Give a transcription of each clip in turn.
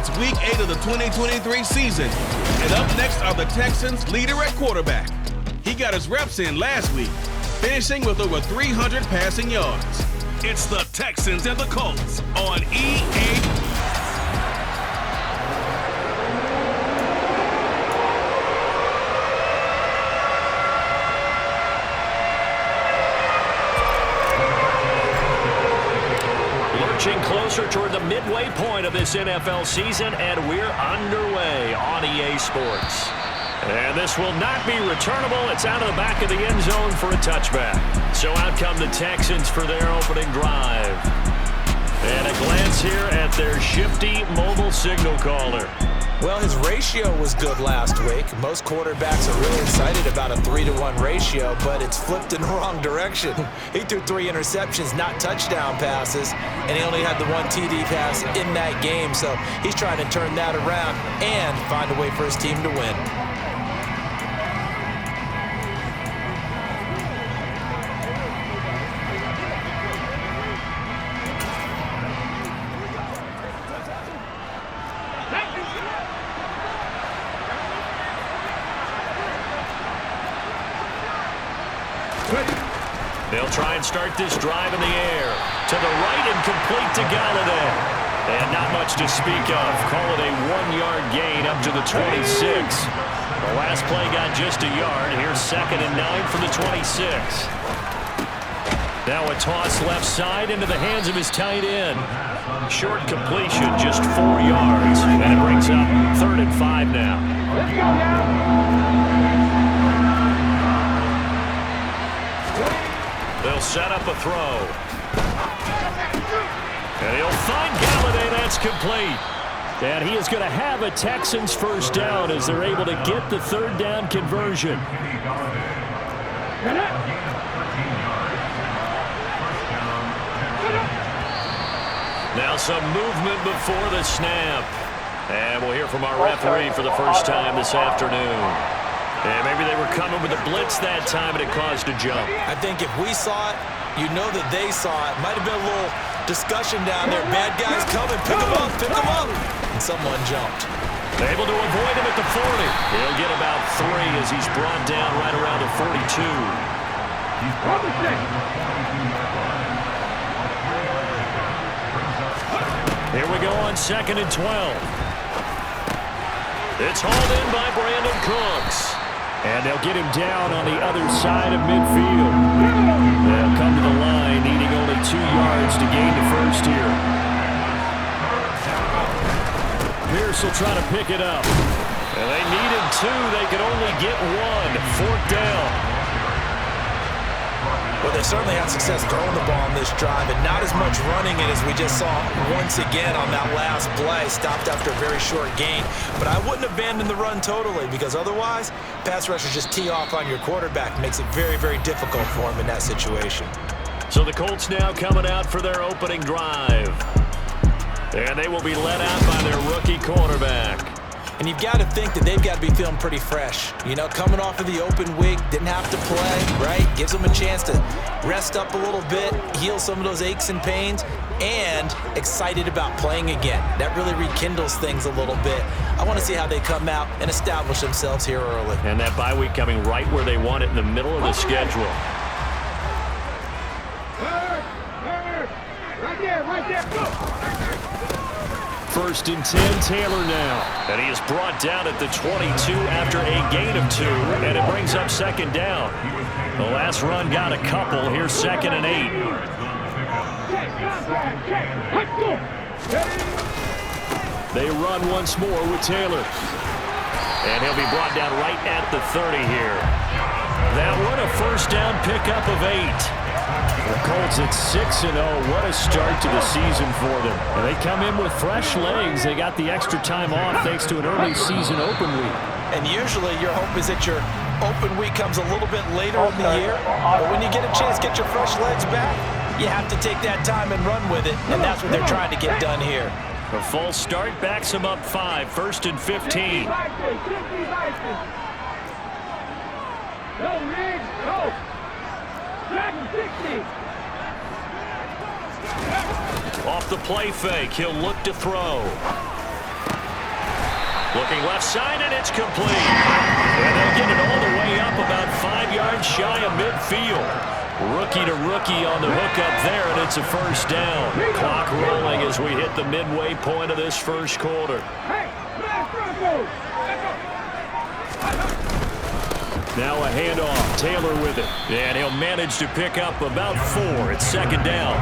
It's Week 8 of the 2023 season. And up next are the Texans' leader at quarterback. He got his reps in last week, finishing with over 300 passing yards. It's the Texans and the Colts on EA. Lurching closer toward the midway point of this NFL season, and we're underway on EA Sports. And this will not be returnable. It's out of the back of the end zone for a touchback. So out come the Texans for their opening drive. And a glance here at their shifty mobile signal caller. Well, his ratio was good last week. Most quarterbacks are really excited about a 3-to-1 ratio, but it's flipped in the wrong direction. He threw 3 interceptions, not touchdown passes, and he only had the 1 TD pass in that game. So he's trying to turn that around and find a way for his team to win. They'll try and start this drive in the air. To the right and complete to Galladay. And not much to speak of. Call it a 1-yard gain up to the 26. The last play got just a yard. Here's 2nd and 9 from the 26. Now a toss left side into the hands of his tight end. Short completion, just 4 yards. And it brings up 3rd and 5 now. Let's go now. They'll set up a throw. And he'll find Galladay. That's complete. And he is going to have a Texans first down as they're able to get the 3rd down conversion. Now some movement before the snap. And we'll hear from our referee for the first time this afternoon. And maybe they were coming with a blitz that time and it caused a jump. I think if we saw it, you know that they saw it. Might have been a little discussion down there. Bad guys coming. Pick them up. Pick them up. And someone jumped. Able to avoid him at the 40. He'll get about 3 as he's brought down right around the 42. Here we go on 2nd and 12. It's hauled in by Brandon Cooks. And they'll get him down on the other side of midfield. They'll come to the line, needing only 2 yards to gain the first here. Pierce will try to pick it up. And they needed 2. They could only get 1. 4th down. Well, they certainly had success throwing the ball on this drive and not as much running it as we just saw once again on that last play. Stopped after a very short gain. But I wouldn't abandon the run totally because otherwise, pass rushers just tee off on your quarterback. Makes it very, very difficult for him in that situation. So the Colts now coming out for their opening drive. And they will be led out by their rookie quarterback. And you've got to think that they've got to be feeling pretty fresh. You know, coming off of the open week, didn't have to play, right? Gives them a chance to rest up a little bit, heal some of those aches and pains, and excited about playing again. That really rekindles things a little bit. I want to see how they come out and establish themselves here early. And that bye week coming right where they want it in the middle of the schedule. Right there, go! 1st and 10, Taylor now. And he is brought down at the 22 after a gain of 2, and it brings up 2nd down. The last run got a couple. Here's 2nd and 8. They run once more with Taylor. And he'll be brought down right at the 30 here. That one a first down pickup of 8. The Colts at 6-0. What a start to the season for them. And they come in with fresh legs. They got the extra time off thanks to an early season open week. And usually your hope is that your open week comes a little bit later in the year. But when you get a chance to get your fresh legs back, you have to take that time and run with it. And that's what they're trying to get done here. A false start backs them up 5. 1st and 15. Go, Riggs, go! Back 60! Off the play fake, he'll look to throw. Looking left side, and it's complete. And they'll get it all the way up about 5 yards shy of midfield. Rookie to rookie on the hook up there, and it's a first down. Clock rolling as we hit the midway point of this first quarter. Now a handoff. Taylor with it. And he'll manage to pick up about 4. It's second down.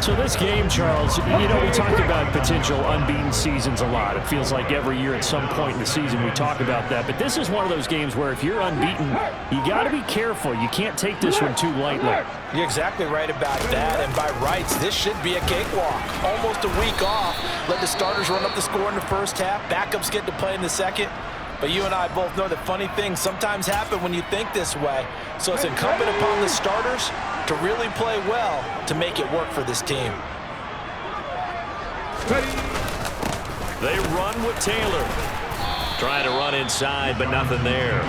So this game, Charles, you know, we talked about potential unbeaten seasons a lot. It feels like every year at some point in the season we talk about that. But this is one of those games where if you're unbeaten, you got to be careful. You can't take this one too lightly. You're exactly right about that. And by rights, this should be a cakewalk. Almost a week off. Let the starters run up the score in the first half. Backups get to play in the second. But you and I both know that funny things sometimes happen when you think this way. So it's incumbent upon the starters to really play well to make it work for this team. They run with Taylor. Trying to run inside, but nothing there.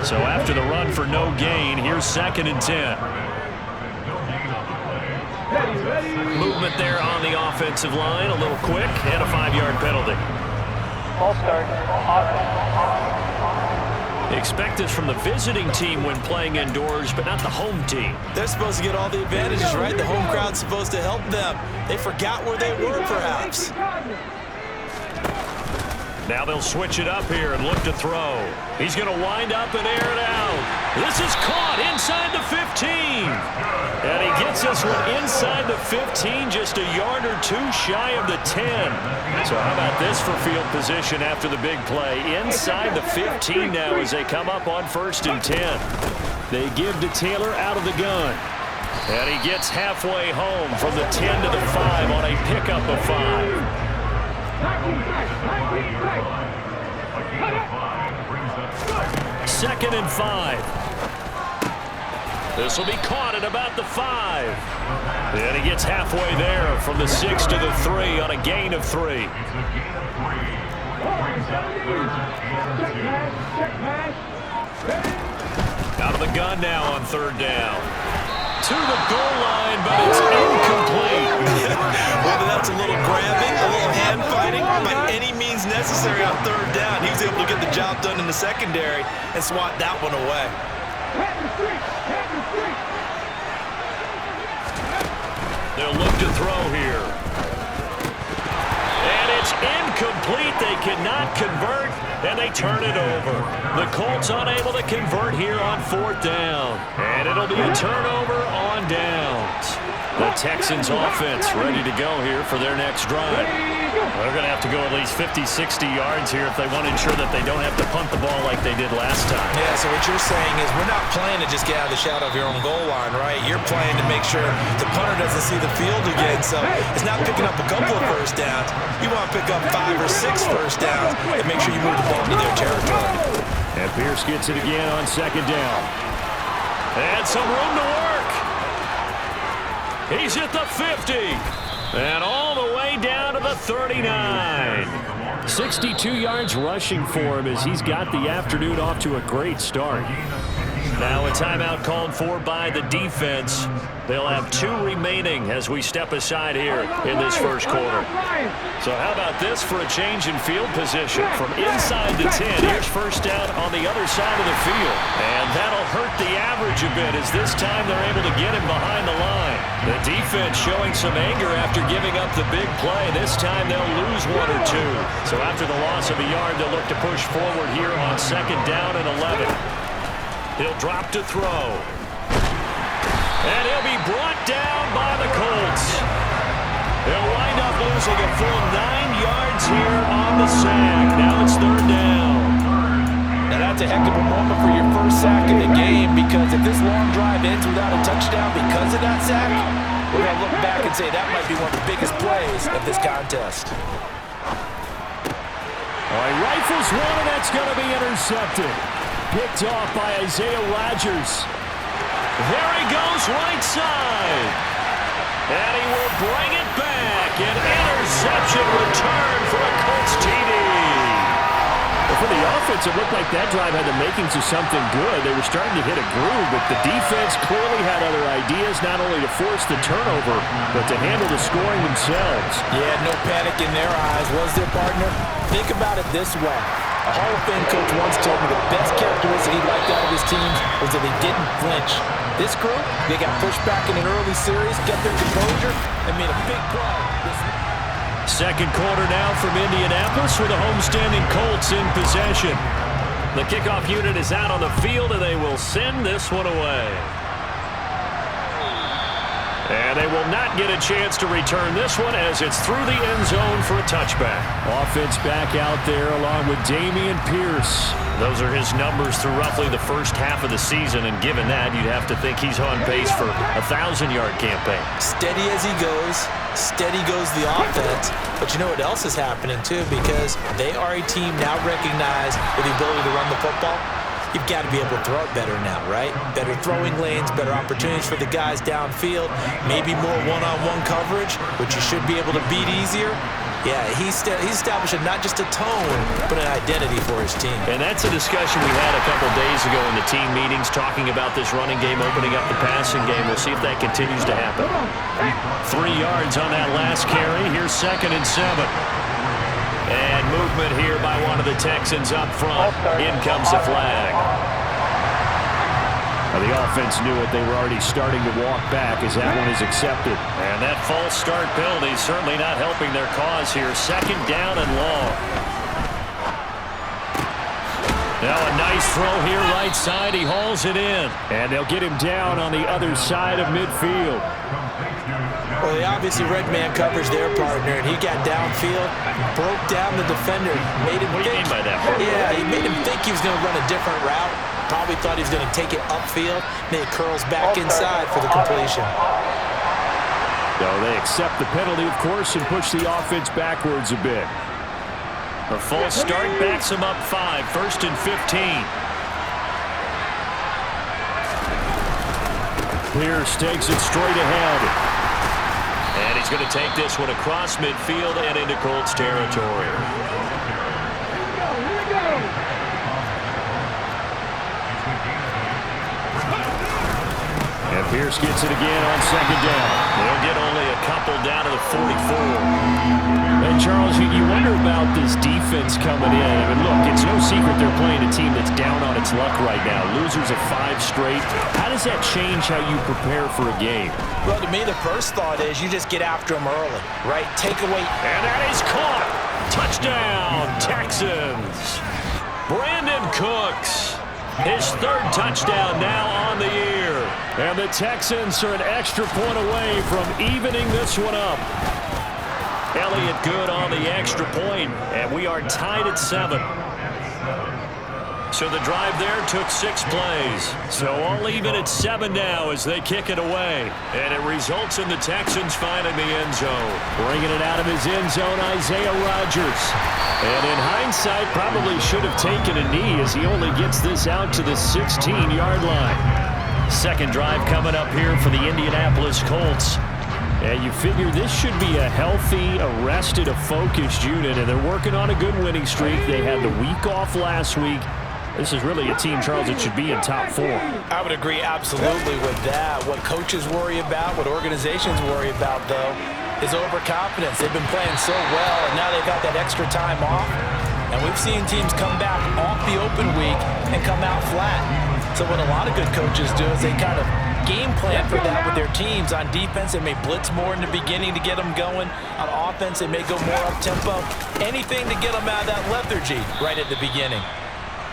So after the run for no gain, here's 2nd and 10. Movement there on the offensive line, a little quick, and a 5-yard penalty. Ball start. Expect this from the visiting team when playing indoors, but not the home team. They're supposed to get all the advantages, right? The home crowd's supposed to help them. They forgot where they were, perhaps. Now they'll switch it up here and look to throw. He's going to wind up and air it out. This is caught inside the 15. And he gets this one inside the 15, just a yard or 2 shy of the 10. So how about this for field position after the big play? Inside the 15 now as they come up on 1st and 10. They give to Taylor out of the gun. And he gets halfway home from the 10 to the 5 on a pickup of 5. 2nd and 5. This will be caught at about the 5. And he gets halfway there from the 6 to the 3 on a gain of 3. Out of the gun now on 3rd down. To the goal line, but it's incomplete. Whether that's a little grabbing, a little hand fighting, by any means necessary on 3rd down, he was able to get the job done in the secondary and swat that one away. They'll look to throw here. And it's incomplete. They cannot convert, and they turn it over. The Colts unable to convert here on 4th down. And it'll be a turnover on downs. The Texans offense ready to go here for their next drive. They're going to have to go at least 50, 60 yards here if they want to ensure that they don't have to punt the ball like they did last time. Yeah, so what you're saying is we're not playing to just get out of the shadow of your own goal line, right? You're playing to make sure the punter doesn't see the field again. So it's not picking up a couple of first downs. You want to pick up 5 or 6 first downs and make sure you move the ball into their territory. And Pierce gets it again on 2nd down. And some room to work. He's at the 50. And all the way down to the 39. 62 yards rushing for him as he's got the afternoon off to a great start. Now a timeout called for by the defense. They'll have 2 remaining as we step aside here in this first quarter. So how about this for a change in field position? From inside the 10, here's first down on the other side of the field. And that'll hurt the average a bit as this time they're able to get him behind the line. The defense showing some anger after giving up the big play. This time they'll lose 1 or 2. So after the loss of a yard, they'll look to push forward here on 2nd down and 11. He'll drop to throw. And he'll be brought down by the Colts. They'll wind up losing a full 9 yards here on the sack. Now it's 3rd down. Now that's a heck of a moment for your first sack of the game, because if this long drive ends without a touchdown because of that sack, we're going to look back and say that might be one of the biggest plays of this contest. All right, rifles one, and that's going to be intercepted. Picked off by Isaiah Rodgers. There he goes right side. And he will bring it back. An interception return for a Colts TD. For the offense, it looked like that drive had the makings of something good. They were starting to hit a groove, but the defense clearly had other ideas, not only to force the turnover, but to handle the scoring themselves. Yeah, no panic in their eyes, was there, partner? Think about it this way. A Hall of Fame coach once told me the best characteristic he liked out of his teams was that they didn't flinch. This group, they got pushed back in an early series, kept their composure, and made a big play. Second quarter now from Indianapolis with the homestanding Colts in possession. The kickoff unit is out on the field, and they will send this one away. And they will not get a chance to return this one as it's through the end zone for a touchback. Offense back out there along with Dameon Pierce. Those are his numbers through roughly the first half of the season, and given that, you'd have to think he's on pace for a 1,000-yard campaign. Steady as he goes, steady goes the offense. But you know what else is happening, too, because they are a team now recognized with the ability to run the football. You've got to be able to throw it better now, right? Better throwing lanes, better opportunities for the guys downfield, maybe more one-on-one coverage, which you should be able to beat easier. Yeah, he's establishing not just a tone, but an identity for his team. And that's a discussion we had a couple days ago in the team meetings, talking about this running game opening up the passing game. We'll see if that continues to happen. 3 yards on that last carry. Here's 2nd and 7. And movement here by one of the Texans up front. In comes the flag. The offense knew it. They were already starting to walk back as that one is accepted. And that false start penalty certainly not helping their cause here. 2nd down and long. Now a nice throw here right side. He hauls it in. And they'll get him down on the other side of midfield. Well, they obviously read man coverage their partner, and he got downfield, broke down the defender, made him What do you mean by that? Yeah, he made him think he was going to run a different route. Probably thought he was going to take it upfield, and it curls back inside for the completion. So they accept the penalty, of course, and push the offense backwards a bit. A false start backs him up 5. 1st and 15. Pierce takes it straight ahead. And he's going to take this one across midfield and into Colts territory. And Pierce gets it again on 2nd down. They'll get only a couple down to the 44. And Charles, you wonder about this defense coming in. I mean, look, it's no secret they're playing a team that's down on its luck right now. Losers of 5 straight. How does that change how you prepare for a game? Well, to me, the first thought is you just get after them early, right? Take away. And that is caught. Touchdown, Texans. Brandon Cooks. His 3rd touchdown now on the year. And the Texans are an extra point away from evening this one up. Elliott good on the extra point, and we are tied at 7. So the drive there took 6 plays. So all even at 7 now as they kick it away. And it results in the Texans finding the end zone. Bringing it out of his end zone, Isaiah Rodgers. And in hindsight, probably should have taken a knee as he only gets this out to the 16-yard line. Second drive coming up here for the Indianapolis Colts. And you figure this should be a healthy, arrested, a focused unit, and they're working on a good winning streak. They had the week off last week. This is really a team, Charles, that should be in top 4. I would agree absolutely with that. What coaches worry about, what organizations worry about, though, is overconfidence. They've been playing so well, and now they've got that extra time off. And we've seen teams come back off the open week and come out flat. So what a lot of good coaches do is they kind of game plan for that with their teams. On defense, they may blitz more in the beginning to get them going. On offense, they may go more up-tempo. Anything to get them out of that lethargy right at the beginning.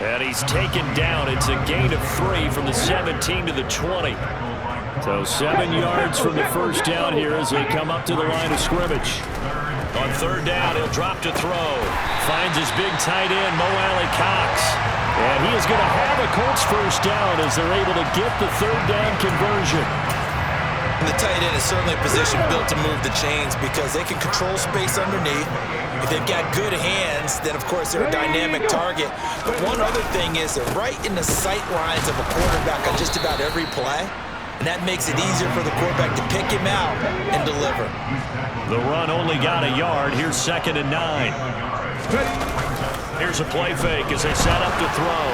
And he's taken down. It's a gain of 3 from the 17 to the 20. So 7 yards from the first down here as they come up to the line of scrimmage. On 3rd down, he'll drop to throw. Finds his big tight end, Mo Alley-Cox. And he is going to have a Colts first down as they're able to get the 3rd down conversion. And the tight end is certainly a position built to move the chains because they can control space underneath. If they've got good hands, then, of course, they're a dynamic target. But one other thing is they're right in the sight lines of a quarterback on just about every play. And that makes it easier for the quarterback to pick him out and deliver. The run only got a yard. Here's 2nd and 9. Here's a play fake as they set up to throw.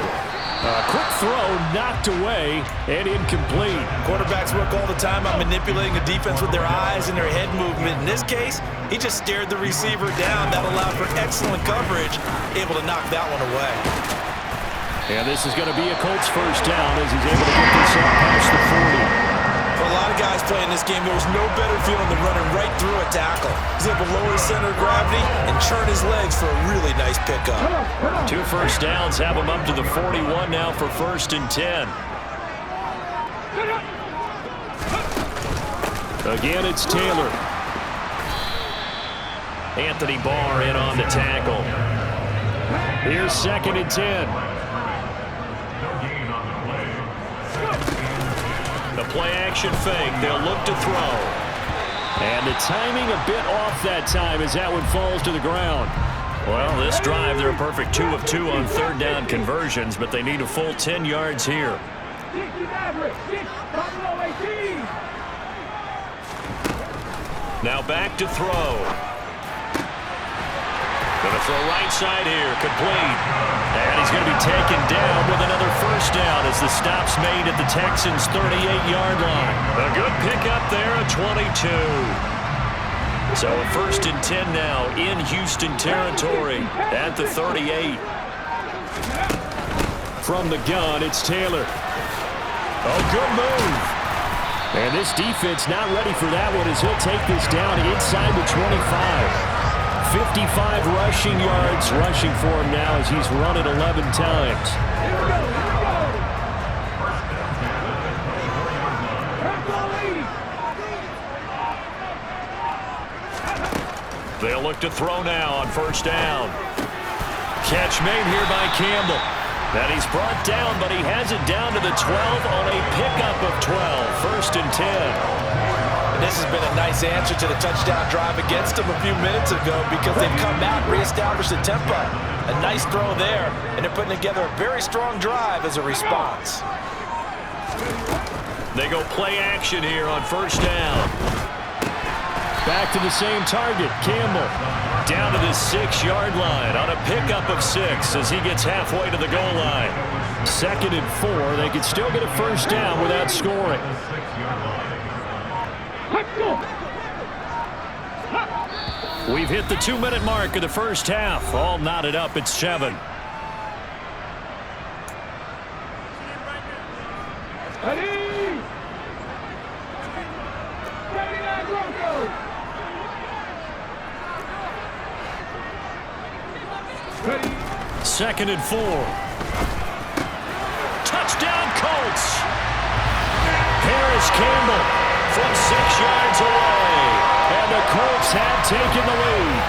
Quick throw knocked away and incomplete. Quarterbacks work all the time on manipulating the defense with their eyes and their head movement. In this case, he just stared the receiver down. That allowed for excellent coverage, able to knock that one away. And this is going to be a Colts first down as he's able to get this up past the 40. For a lot of guys playing this game, there's no better feeling than running right through a tackle. He's able to lower his center of gravity and churn his legs for a really nice pickup. 2 first downs have him up to the 41 now for 1st and 10. Again, it's Taylor. Anthony Barr in on the tackle. Here's 2nd and 10. The play-action fake. They'll look to throw. And the timing a bit off that time as that one falls to the ground. Well, this drive, they're a perfect 2 of 2 on 3rd down conversions, but they need a full 10 yards here. Now back to throw. Going to throw right side here, complete. And he's going to be taken down with another first down as the stop's made at the Texans' 38-yard line. A good pickup there at 22. So a 1st and 10 now in Houston territory at the 38. From the gun, it's Taylor. Oh, good move. And this defense not ready for that one as he'll take this down inside the 25. 55 rushing yards rushing for him now as he's run it 11 times. They'll look to throw now on 1st down. Catch made here by Campbell. And he's brought down, but he has it down to the 12 on a pickup of 12. 1st and 10. And this has been a nice answer to the touchdown drive against them a few minutes ago because they've come out and reestablished the tempo. A nice throw there, and they're putting together a very strong drive as a response. They go play action here on 1st down. Back to the same target, Campbell. Down to the 6-yard line on a pickup of 6 as he gets halfway to the goal line. 2nd and 4. They could still get a first down without scoring. We've hit the 2-minute mark of the first half. All knotted up at 7. Second and 4. Touchdown Colts. Harris Campbell from 6 yards away. And the Colts have taken the lead.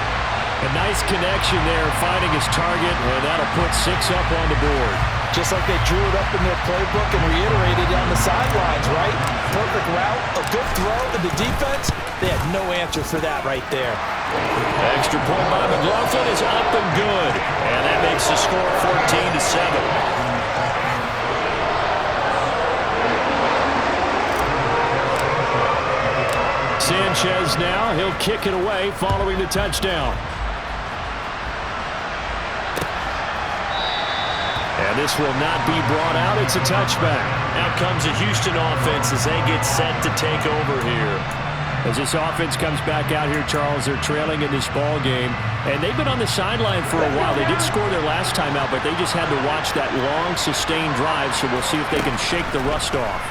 A nice connection there, finding his target, and that'll put 6 up on the board. Just like they drew it up in their playbook and reiterated on the sidelines, right? Perfect route, a good throw to the defense. They had no answer for that right there. Extra point by McLaughlin is up and good. And that makes the score 14-7. Sanchez now, he'll kick it away following the touchdown. And this will not be brought out. It's a touchback. Out comes the Houston offense as they get set to take over here. As this offense comes back out here, Charles, they're trailing in this ball game. And they've been on the sideline for a while. They did score their last time out, but they just had to watch that long, sustained drive, so we'll see if they can shake the rust off.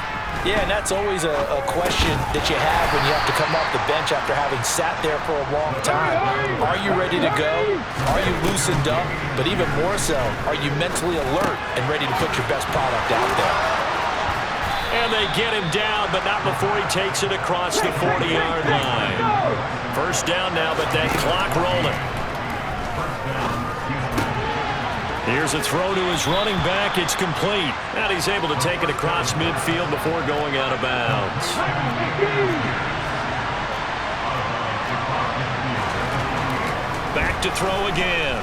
Yeah, and that's always a question that you have when you have to come off the bench after having sat there for a long time. Are you ready to go? Are you loosened up? But even more so, are you mentally alert and ready to put your best product out there? And they get him down, but not before he takes it across the 40-yard line. First down now, but that clock rolling. Here's a throw to his running back. It's complete. And he's able to take it across midfield before going out of bounds. Back to throw again.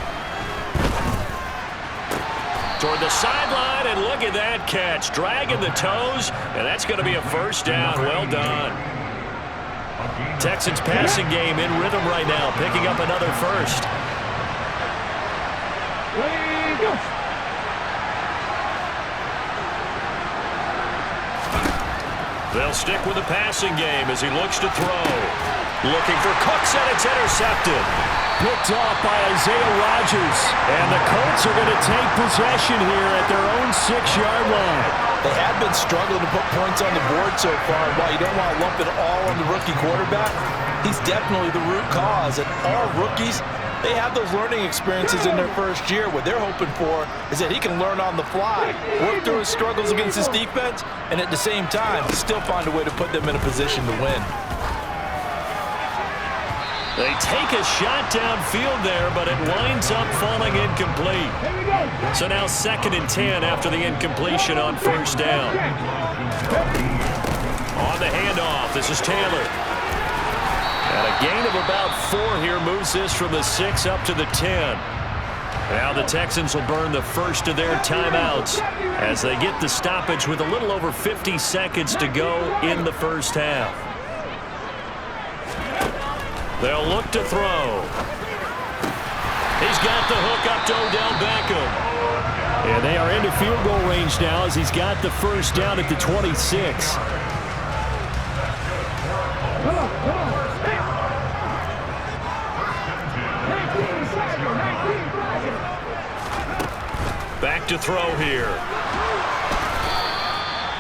Toward the sideline, and look at that catch. Dragging the toes, and that's going to be a first down. Well done. Texans passing game in rhythm right now, picking up another first. They'll stick with the passing game as he looks to throw. Looking for Cooks, and it's intercepted. Picked off by Isaiah Rodgers. And the Colts are going to take possession here at their own 6-yard line. They have been struggling to put points on the board so far. While you don't want to lump it all on the rookie quarterback, he's definitely the root cause. And all rookies, they have those learning experiences in their first year. What they're hoping for is that he can learn on the fly, work through his struggles against his defense, and at the same time, still find a way to put them in a position to win. They take a shot downfield there, but it winds up falling incomplete. So now 2nd and 10 after the incompletion on first down. On the handoff, this is Taylor. And a gain of about 4 here moves this from the 6 up to the 10. Now the Texans will burn the first of their timeouts as they get the stoppage with a little over 50 seconds to go in the first half. They'll look to throw. He's got the hook up to Odell Beckham. And they are into field goal range now as he's got the first down at the 26. Back to throw here.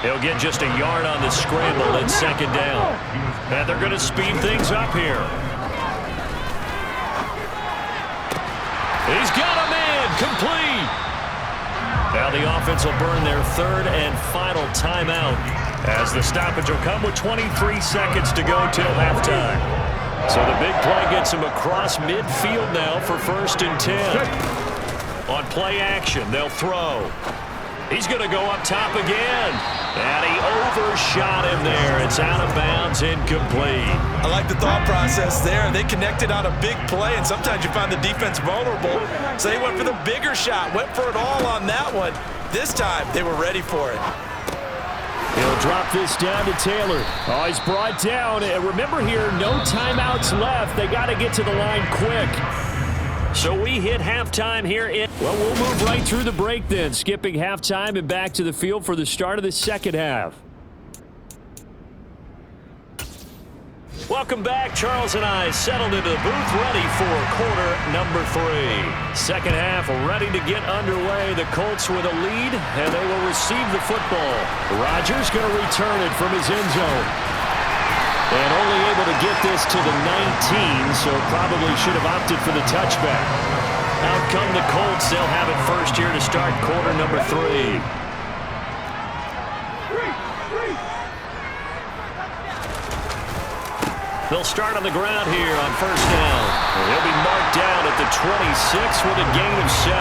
He'll get just a yard on the scramble at 2nd down. And they're going to speed things up here. He's got a man, complete. Now the offense will burn their 3rd and final timeout as the stoppage will come with 23 seconds to go till halftime. So the big play gets him across midfield now for 1st and 10. On play action, they'll throw. He's going to go up top again. And he overshot him there. It's out of bounds, incomplete. I like the thought process there. They connected on a big play, and sometimes you find the defense vulnerable. So they went for the bigger shot, went for it all on that one. This time, they were ready for it. He'll drop this down to Taylor. Oh, he's brought down. And remember here, no timeouts left. They got to get to the line quick. So we hit halftime here. Well, we'll move right through the break then, skipping halftime and back to the field for the start of the second half. Welcome back. Charles and I settled into the booth, ready for quarter number 3. Second half ready to get underway. The Colts with a lead, and they will receive the football. Rodgers going to return it from his end zone. And only able to get this to the 19, so probably should have opted for the touchback. Out come the Colts. They'll have it first here to start quarter number 3. They'll start on the ground here on first down. He'll be marked down at the 26 with a gain of 7.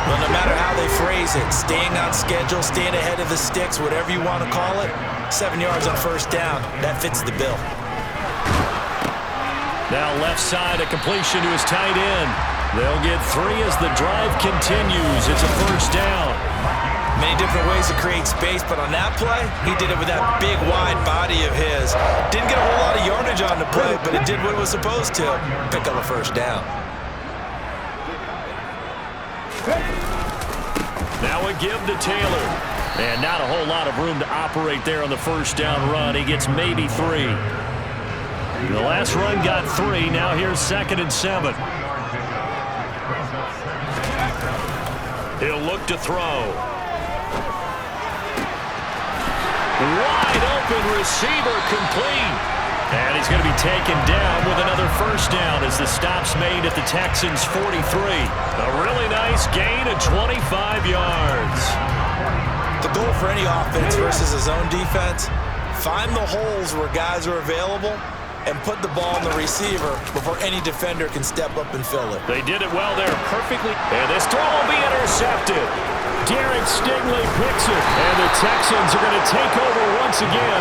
Well, no matter how they phrase it, staying on schedule, staying ahead of the sticks, whatever you want to call it, 7 yards on first down, that fits the bill. Now left side, a completion to his tight end. They'll get 3 as the drive continues. It's a first down. Many different ways to create space, but on that play, he did it with that big, wide body of his. Didn't get a whole lot of yardage on the play, but it did what it was supposed to, pick up a first down. Now a give to Taylor. And not a whole lot of room to operate there on the first down run. He gets maybe 3. The last run got 3. Now here's 2nd and 7. He'll look to throw. Wide open receiver, complete. And he's going to be taken down with another first down as the stop's made at the Texans' 43. A really nice gain of 25 yards. The goal for any offense versus his own defense, find the holes where guys are available and put the ball on the receiver before any defender can step up and fill it. They did it well there, perfectly. And this throw will be intercepted. Derek Stingley picks it, and the Texans are going to take over once again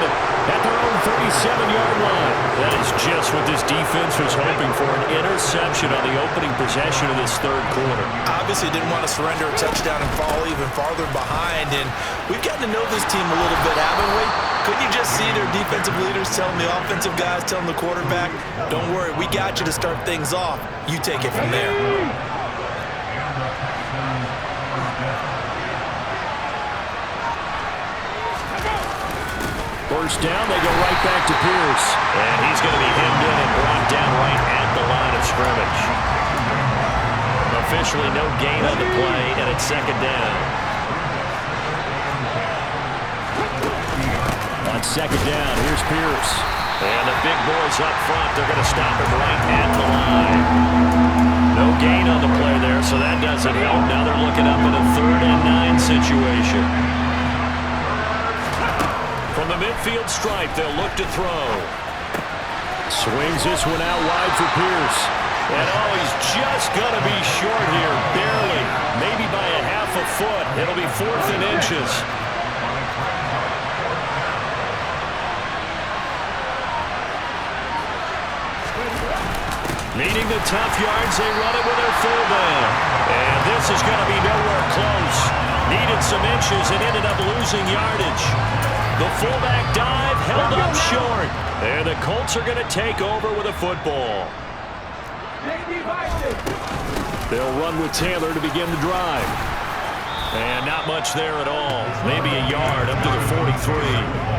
at their own 37-yard line. That is just what this defense was hoping for, an interception on the opening possession of this third quarter. Obviously didn't want to surrender a touchdown and fall even farther behind, and we've gotten to know this team a little bit, haven't we? Couldn't you just see their defensive leaders telling the offensive guys, telling the quarterback, don't worry, we got you to start things off. You take it from there. First down, they go right back to Pierce. And he's going to be hemmed in and brought down right at the line of scrimmage. Officially no gain on the play, and it's second down. On second down, here's Pierce. And the big boys up front, they're going to stop him right at the line. No gain on the play there, so that doesn't help. Now they're looking up in a 3rd and 9 situation. From the midfield stripe, they'll look to throw. Swings this one out wide for Pierce. And he's just going to be short here, barely. Maybe by a half a foot. It'll be 4th and inches. Needing the tough yards, they run it with their fullback. And this is going to be nowhere close. Needed some inches and ended up losing yardage. The fullback dive held up short. And the Colts are going to take over with a football. They'll run with Taylor to begin the drive. And not much there at all. Maybe a yard up to the 43.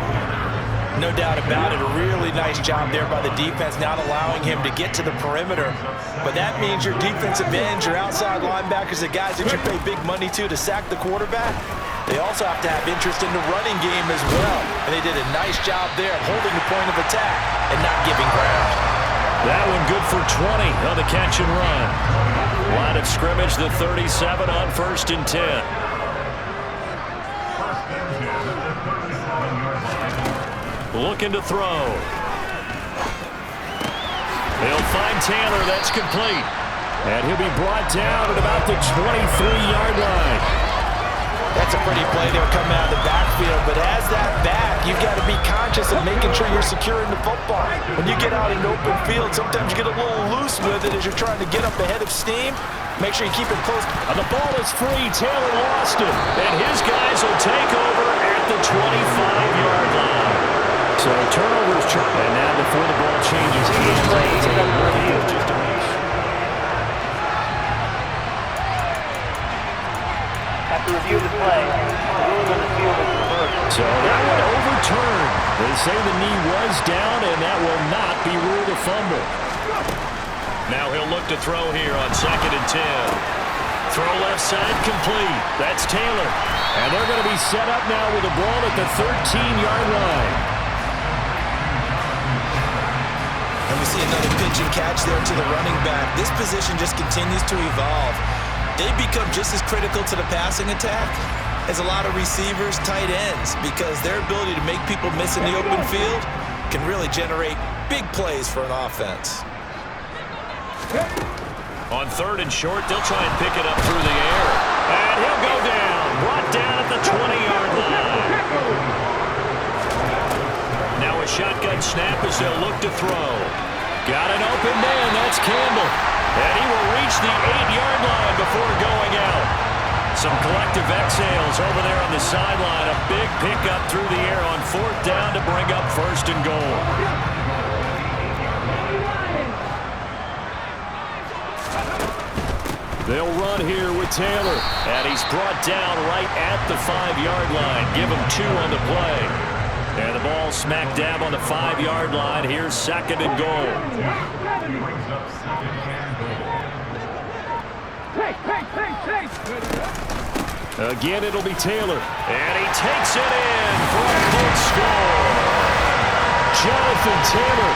No doubt about it. A really nice job there by the defense, not allowing him to get to the perimeter. But that means your defensive ends, your outside linebackers, the guys that you pay big money to sack the quarterback, they also have to have interest in the running game as well. And they did a nice job there holding the point of attack and not giving ground. That one good for 20 on the catch and run. Line of scrimmage, the 37 on 1st and 10. Looking to throw. They'll find Taylor. That's complete. And he'll be brought down at about the 23-yard line. That's a pretty play there coming out of the backfield. But as that back, you've got to be conscious of making sure you're securing the football. When you get out in open field, sometimes you get a little loose with it as you're trying to get up ahead of steam. Make sure you keep it close. And the ball is free. Taylor lost it. And his guys will take over at the 25-yard line. So turnovers, and now before the ball changes, After review of the play, the ruling on the field is reversed. So that one overturned. They say the knee was down, and that will not be ruled a fumble. Now he'll look to throw here on 2nd and 10. Throw left side complete. That's Taylor. And they're going to be set up now with the ball at the 13-yard line. And we see another pitch and catch there to the running back. This position just continues to evolve. They become just as critical to the passing attack as a lot of receivers, tight ends, because their ability to make people miss in the open field can really generate big plays for an offense. On 3rd and short, they'll try and pick it up through the air. And he'll go down. Brought down at the 20-yard line. Now a shotgun snap as they'll look to throw. Got an open man. That's Campbell. And he will reach the 8-yard line before going out. Some collective exhales over there on the sideline. A big pickup through the air on 4th down to bring up 1st and goal. They'll run here with Taylor. And he's brought down right at the 5-yard line. Give him 2 on the play. And the ball smack dab on the 5-yard line. Here's 2nd and goal. Again, it'll be Taylor. And he takes it in for a close score. Jonathan Taylor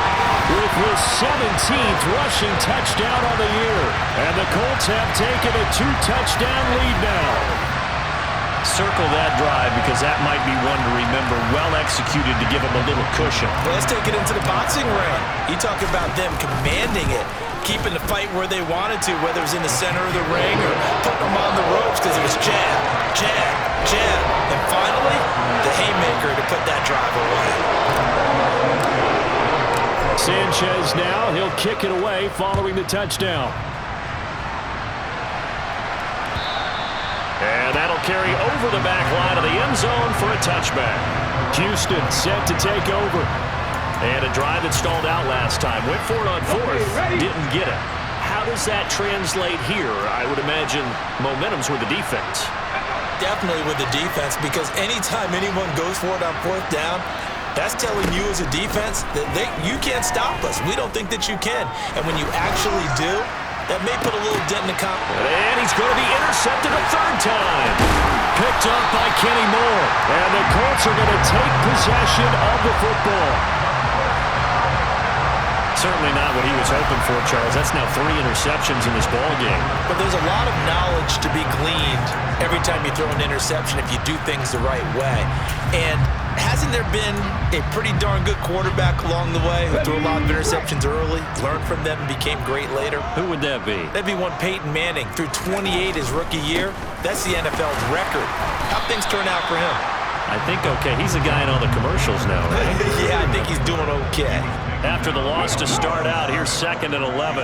with his 17th rushing touchdown on the year. And the Colts have taken a 2-touchdown lead now. Circle that drive because that might be one to remember. Well executed to give them a little cushion. Well, let's take it into the boxing ring. You talk about them commanding it, keeping the fight where they wanted to, whether it was in the center of the ring or putting them on the ropes because it was jab, jab, jab. And finally, the haymaker to put that drive away. Sanchez now, he'll kick it away following the touchdown. And that'll carry over the back line of the end zone for a touchback. Houston set to take over. And a drive that stalled out last time. Went for it on 4th, didn't get it. How does that translate here? I would imagine momentum's with the defense. Definitely with the defense, because anytime anyone goes for it on 4th down, That's telling you as a defense that you can't stop us. We don't think that you can. And when you actually do, that may put a little dent in the confidence. And he's going to be intercepted a third time. Picked up by Kenny Moore. And the Colts are going to take possession of the football. Certainly not what he was hoping for, Charles. That's now 3 interceptions in this ball game. But there's a lot of knowledge to be gleaned every time you throw an interception if you do things the right way. And hasn't there been a pretty darn good quarterback along the way who threw a lot of interceptions early, learned from them, and became great later? Who would that be? That'd be one Peyton Manning. Threw 28 his rookie year. That's the NFL's record. How'd things turn out for him? I think okay. He's the guy in all the commercials now, right? Yeah, I think he's doing okay. After the loss to start out, here's 2nd and 11.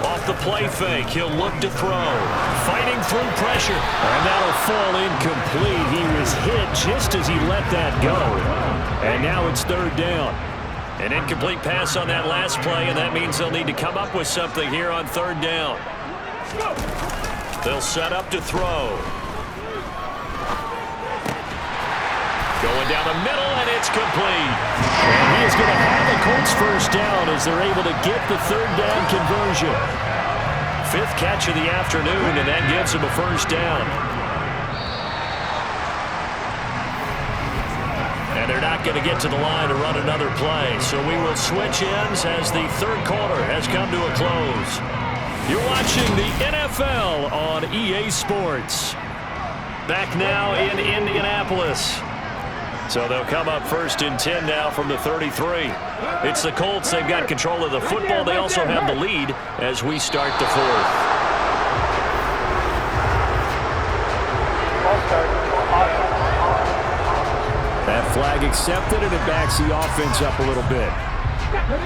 Off the play fake, he'll look to throw. Fighting through pressure. And that'll fall incomplete. He was hit just as he let that go. And now it's 3rd down. An incomplete pass on that last play, and that means they'll need to come up with something here on 3rd down. They'll set up to throw. Going down the middle, and it's complete. And he is going to have the Colts first down as they're able to get the 3rd down conversion. 5th catch of the afternoon, and that gives him a first down. And they're not going to get to the line to run another play, so we will switch ends as the 3rd quarter has come to a close. You're watching the NFL on EA Sports. Back now in Indianapolis. So they'll come up 1st and 10 now from the 33. It's the Colts. They've got control of the football. They also have the lead as we start the 4th. That flag accepted, and it backs the offense up a little bit.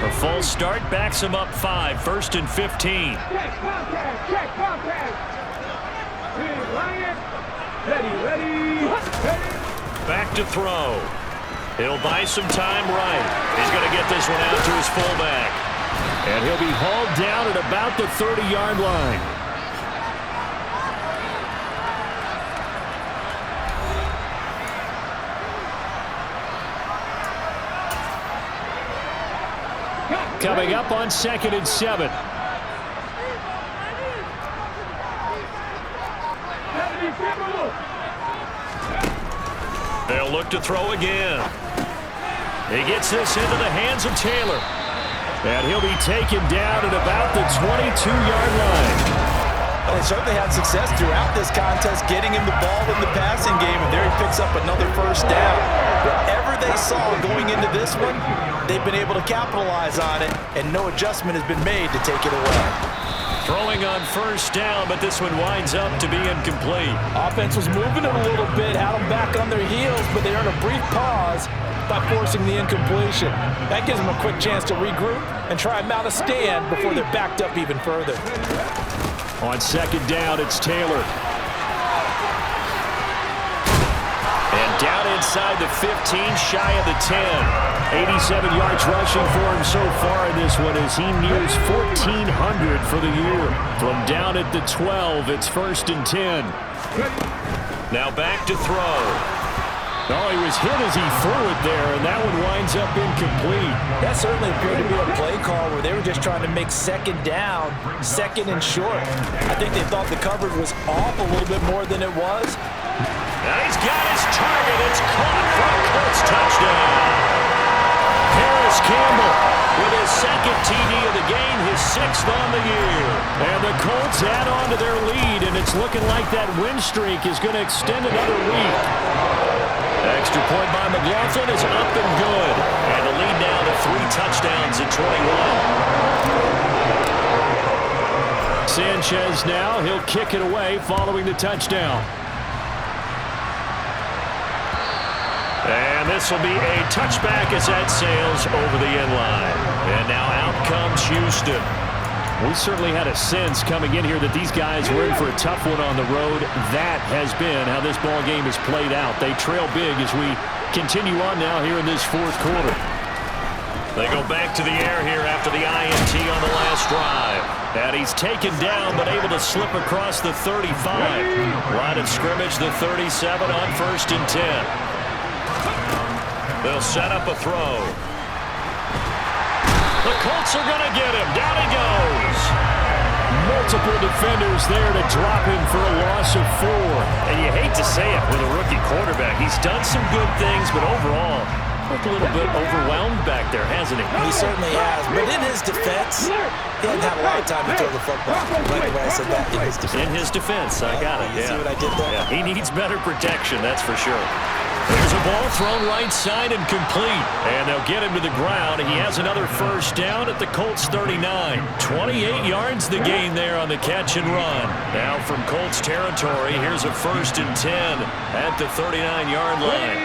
A false start backs him up 5. 1st and 15. Back to throw. He'll buy some time right. He's going to get this one out to his fullback. And he'll be hauled down at about the 30-yard line. Coming up on 2nd and 7. They'll look to throw again. He gets this into the hands of Taylor. And he'll be taken down at about the 22-yard line. They certainly had success throughout this contest, getting him the ball in the passing game, and there he picks up another first down. Whatever they saw going into this one, they've been able to capitalize on it, and no adjustment has been made to take it away. Throwing on first down, but this one winds up to be incomplete. Offense was moving it a little bit, had them back on their heels, but they earned a brief pause by forcing the incompletion. That gives them a quick chance to regroup and try and mount a stand before they're backed up even further. On 2nd down, it's Taylor. And down inside the 15, shy of the 10. 87 yards rushing for him so far in this one as he nears 1,400 for the year. From down at the 12, it's 1st and 10. Now back to throw. Oh, he was hit as he threw it there, and that one winds up incomplete. That certainly appeared to be a play call where they were just trying to make 2nd down, 2nd and short. I think they thought the coverage was off a little bit more than it was. Now he's got his target. It's caught for a Colts touchdown. Harris Campbell with his 2nd TD of the game, his 6th on the year. And the Colts add on to their lead, and it's looking like that win streak is going to extend another week. Extra point by McLaughlin is up and good. And the lead now to 3 touchdowns at 21. Sanchez now, he'll kick it away following the touchdown. And this will be a touchback as that sails over the end line. And now out comes Houston. We certainly had a sense coming in here that these guys were in for a tough one on the road. That has been how this ball game has played out. They trail big as we continue on now here in this 4th quarter. They go back to the air here after the INT on the last drive. And he's taken down but able to slip across the 35. Line of scrimmage, the 37 on 1st and 10. They'll set up a throw. The Colts are going to get him. Down he goes. Multiple defenders there to drop him for a loss of 4. And you hate to say it with a rookie quarterback. He's done some good things, but overall, looked a little bit overwhelmed back there, hasn't he? He certainly has. But in his defense, he hadn't had a lot of time to throw the football. Like the way I said that, in his defense. In his defense, I got it. You see what I did there? Yeah. He needs better protection, that's for sure. There's a ball thrown right side and complete. And they'll get him to the ground. He has another first down at the Colts 39. 28 yards the gain there on the catch and run. Now from Colts territory, here's a 1st and 10 at the 39-yard line.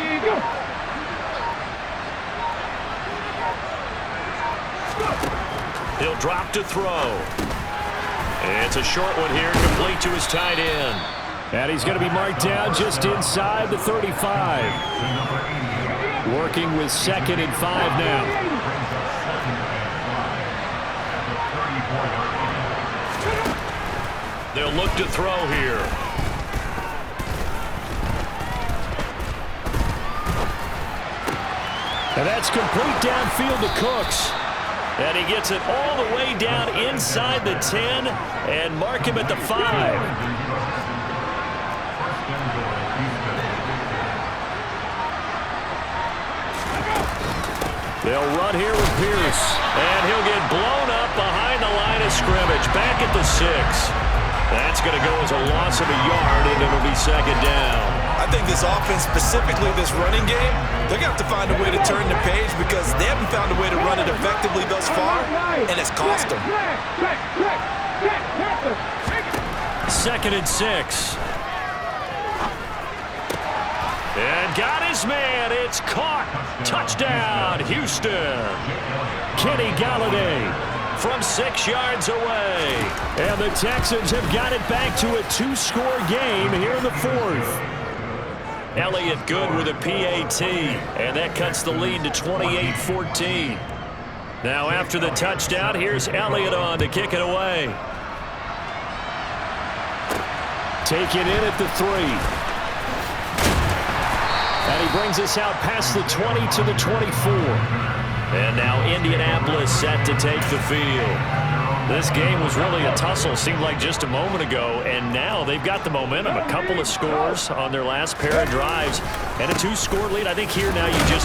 He'll drop to throw. It's a short one here, complete to his tight end. And he's going to be marked down just inside the 35. Working with 2nd and 5 now. They'll look to throw here. And that's complete downfield to Cooks. And he gets it all the way down inside the 10 and mark him at the 5. They'll run here with Pierce. And he'll get blown up behind the line of scrimmage. Back at the 6. That's going to go as a loss of a yard, and it'll be 2nd down. I think this offense, specifically this running game, they're going to have to find a way to turn the page because they haven't found a way to run it effectively thus far, and it's cost them. 2nd and 6. And got his man. It's caught. Touchdown, Houston. Kenny Galladay from 6 yards away. And the Texans have got it back to a 2-score game here in the 4th. Elliott good with a PAT. And that cuts the lead to 28-14. Now after the touchdown, here's Elliott on to kick it away. Take it in at the 3. And he brings us out past the 20 to the 24. And now Indianapolis set to take the field. This game was really a tussle, seemed like just a moment ago, and now they've got the momentum. A couple of scores on their last pair of drives, and a 2-score lead. I think here now you go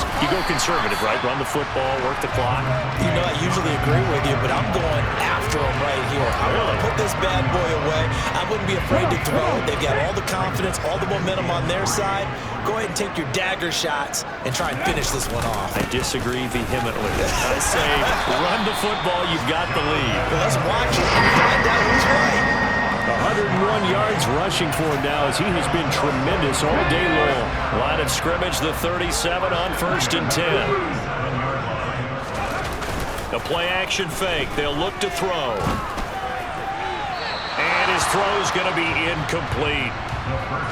conservative, right? Run the football, work the clock. You know, I usually agree with you, but I'm going after them right here. I want to put this bad boy away. I wouldn't be afraid to throw it. They've got all the confidence, all the momentum on their side. Go ahead and take your dagger shots and try and finish this one off. I disagree vehemently. I say run the football, you've got the lead. Well, let's watch it and find out who's right. 101 yards rushing for him now as he has been tremendous all day long. Line of scrimmage, the 37 on 1st and 10. A play-action fake. They'll look to throw. And his throw's going to be incomplete.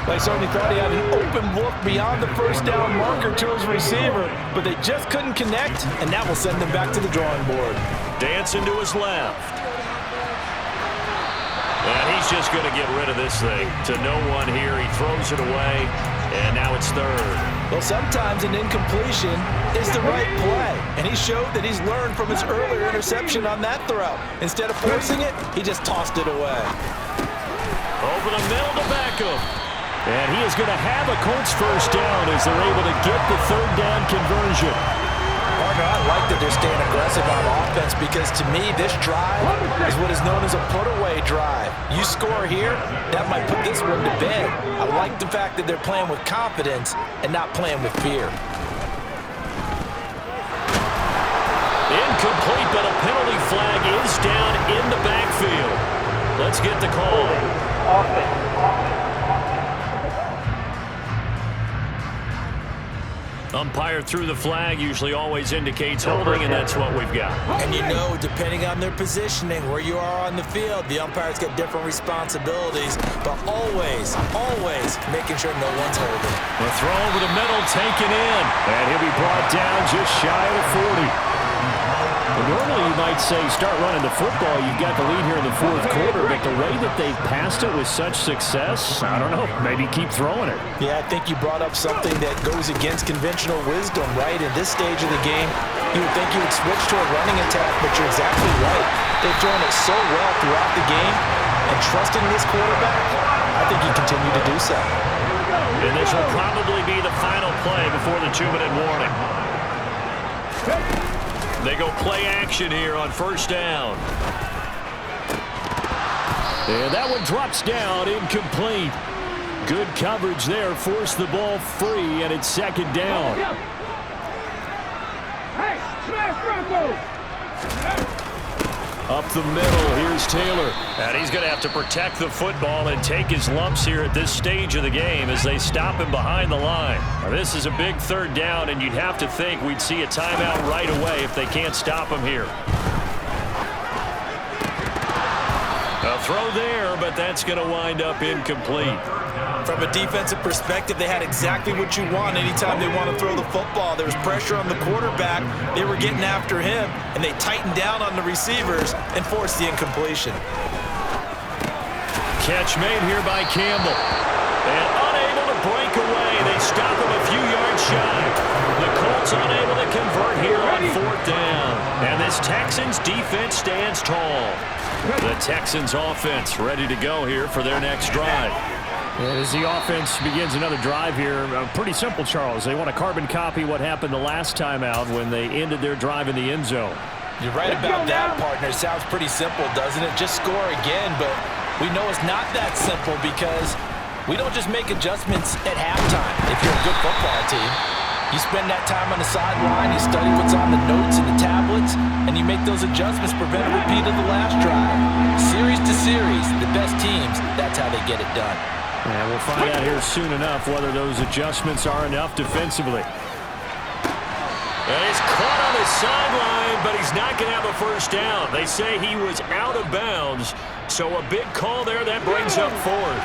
They certainly thought he had an open look beyond the first down marker to his receiver, but they just couldn't connect, and that will send them back to the drawing board. Dancing to his left. And he's just going to get rid of this thing to no one here. He throws it away, and now it's 3rd. Well, sometimes an incompletion is the right play, and he showed that he's learned from his earlier interception on that throw. Instead of forcing it, he just tossed it away. Over the middle to Beckham. And he is going to have a Colts first down as they're able to get the 3rd down conversion. Partner, I like that they're staying aggressive on offense because to me, this drive is what is known as a put-away drive. You score here, that might put this one to bed. I like the fact that they're playing with confidence and not playing with fear. Incomplete, but a penalty flag is down in the backfield. Let's get the call. Umpire threw the flag, usually always indicates holding, and that's what we've got. And you know, depending on their positioning, where you are on the field, the umpire's got different responsibilities, but always making sure no one's holding. The throw over the middle, taken in, and he'll be brought down just shy of the 40. And normally you might say start running the football. You've got the lead here in the fourth quarter, but the way that they've passed it with such success, I don't know, maybe keep throwing it. Yeah, I think you brought up something that goes against conventional wisdom, right? In this stage of the game, you would think you would switch to a running attack, but you're exactly right. They've thrown it so well throughout the game, and trusting this quarterback, I think you continue to do so. And this will probably be the final play before the 2-minute warning. They go play action here on first down. And that one drops down, incomplete. Good coverage there, forced the ball free, and it's second down. Up the middle, here's Taylor. And he's going to have to protect the football and take his lumps here at this stage of the game as they stop him behind the line. Now, this is a big third down, and you'd have to think we'd see a timeout right away if they can't stop him here. A throw there, but that's going to wind up incomplete. From a defensive perspective, they had exactly what you want anytime they want to throw the football. There was pressure on the quarterback. They were getting after him, and they tightened down on the receivers and forced the incompletion. Catch made here by Campbell. And unable to break away. They stop him a few yards shy. The Colts unable to convert here on fourth down. And this Texans defense stands tall. The Texans offense ready to go here for their next drive. And as the offense begins another drive here, pretty simple, Charles. They want to carbon copy what happened the last time out when they ended their drive in the end zone. You're right about that, partner. It sounds pretty simple, doesn't it? Just score again, but we know it's not that simple because we don't just make adjustments at halftime if you're a good football team. You spend that time on the sideline, you study what's on the notes and the tablets, and you make those adjustments, prevent a repeat of the last drive. Series to series, the best teams, that's how they get it done. And we'll find out here soon enough whether those adjustments are enough defensively. And he's caught on the sideline, but he's not going to have a first down. They say he was out of bounds, so a big call there that brings up fourth.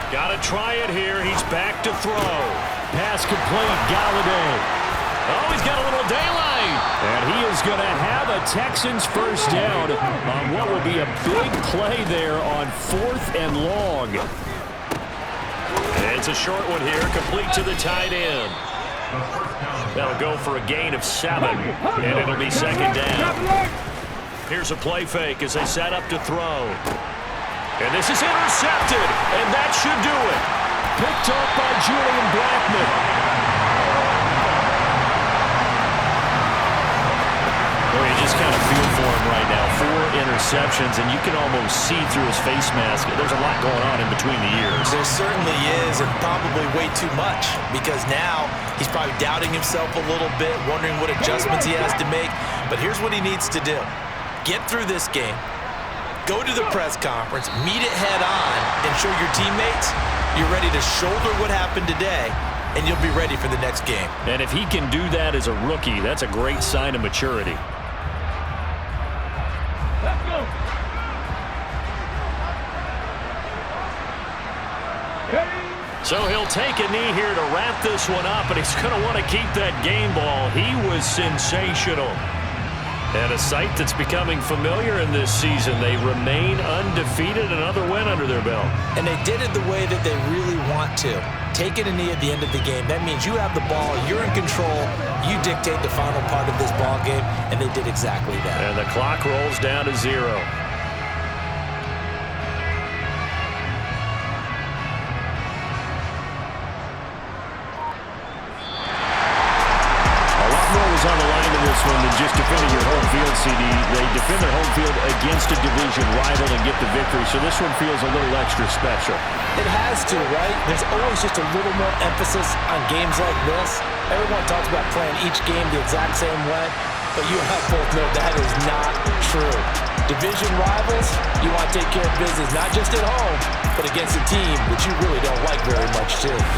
Got to try it here. He's back to throw. Pass complete, Galladay. Oh, he's got a little daylight. And he is going to have a Texans first down on what will be a big play there on fourth and long. It's a short one here, complete to the tight end. That'll go for a gain of 7, and it'll be second down. Here's a play fake as they set up to throw. And this is intercepted, and that should do it. Picked up by Julian Blackmon. You just kind of feel for him right now. 4 interceptions, and you can almost see through his face mask. There's a lot going on in between the ears. There certainly is, and probably way too much, because now he's probably doubting himself a little bit, wondering what adjustments he has to make. But here's what he needs to do. Get through this game, go to the press conference, meet it head on, and show your teammates you're ready to shoulder what happened today, and you'll be ready for the next game. And if he can do that as a rookie, that's a great sign of maturity. So he'll take a knee here to wrap this one up, and he's going to want to keep that game ball. He was sensational. And a sight that's becoming familiar in this season. They remain undefeated, another win under their belt. And they did it the way that they really want to. Taking a knee at the end of the game. That means you have the ball, you're in control, you dictate the final part of this ball game, and they did exactly that. And the clock rolls down to 0. On the line in this one than just defending your home field, CD. They defend their home field against a division rival and get the victory, so this one feels a little extra special. It has to, right? There's always just a little more emphasis on games like this. Everyone talks about playing each game the exact same way, but you and I both know that is not true. Division rivals, you want to take care of business, not just at home, but against a team that you really don't like very much, too.